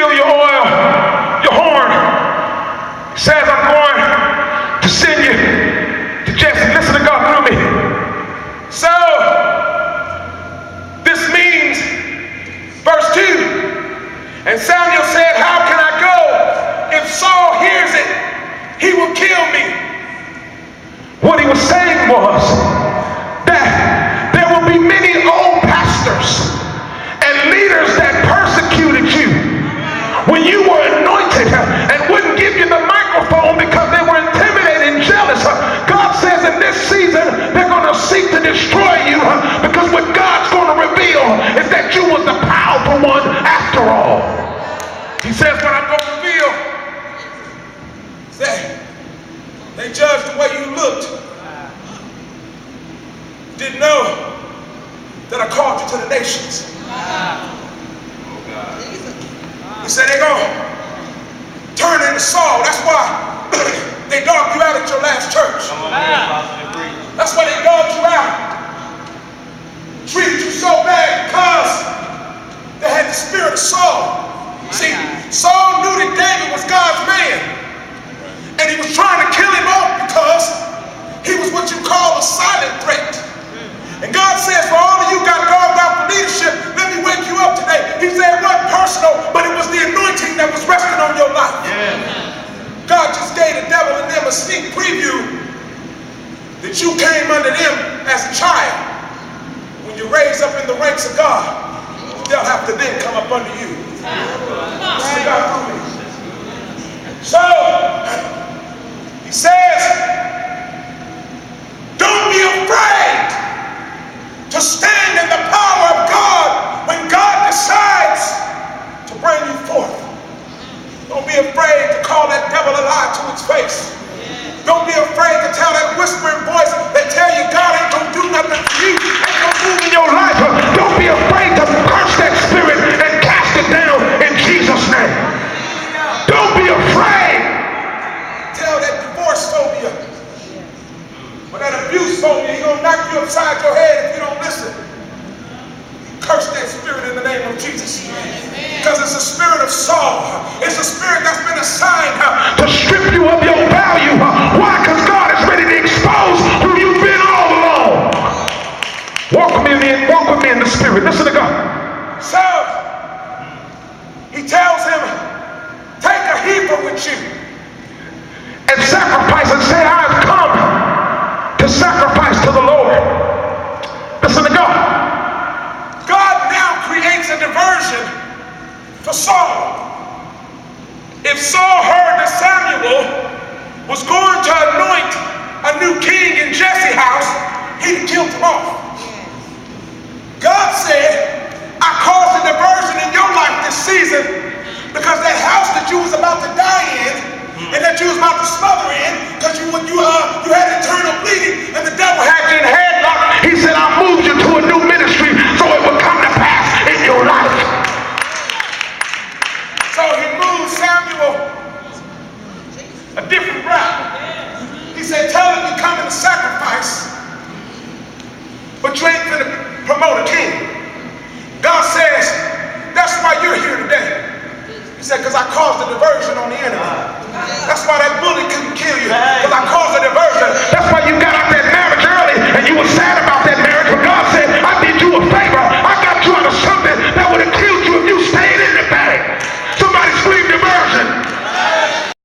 fill your oil, your horn. He says, I'm going to send you to Jesse. Listen to God through me. So, this means, verse 2, and Samuel said, how can I go? If Saul hears it, he will kill me. What he was saying was that there will be many old pastors and leaders that persecuted you when you were anointed and wouldn't give you the microphone because they were intimidated and jealous. God says in this season they're going to seek to destroy you because what God's going to reveal is that you was the powerful one after all. He says what I'm going to reveal is that they judged the way you looked. Didn't know that I called you to the nations. He said they're going to turn into Saul. That's why they dogged you out at your last church. That's why they dogged you out. Treated you so bad because they had the spirit of Saul. See, Saul knew that David was God's man. And he was trying to kill him off because he was what you call a silent threat. And God says, for all of you got dogged out for leadership, let me wake you up today. He said it wasn't personal, but it was the anointing that was resting on your life. Yeah. God just gave the devil and them a sneak preview that you came under them as a child. When you raise up in the ranks of God, they'll have to then come up under you. Listen to God through me. So, he says, don't be afraid to stand in the power of God when God decides to bring you forth. Don't be afraid to call that devil a lie to its face. Don't be afraid to tell that whispering voice that tell you God ain't gonna do nothing for you, ain't gonna move in your life. Don't be afraid to curse that spirit and cast it down in Jesus' name. Don't be afraid. Tell that divorce phobia or that abuse phobia, he's gonna knock you upside your head if you don't listen. Curse that spirit in the name of Jesus. Because it's a spirit of Saul. It's a spirit that's been assigned to strip you of your value. Why? Because God is ready to expose who you've been all along. Walk with me in the spirit. Listen to God. So, he tells him, take a heifer with you and sacrifice and say, I have come to sacrifice to the Lord. Listen to God. God now creates a diversion for Saul. If Saul heard that Samuel was going to anoint a new king in Jesse's house, he'd killed him off. God said, I caused a diversion in your life this season because that house that you was about to die in and that you was about to smother in because you had internal bleeding and the devil had you in a headlock, he said, I moved you to a new ministry so it would come to pass in your life. So he moved Samuel a different route. He said, tell him you're coming to sacrifice, but you ain't going to promote a king. God says, that's why you're here today. He said, because I caused a diversion on the enemy. That's why that bully couldn't kill you, because I caused a diversion. That's why you got out that marriage early and you were sad about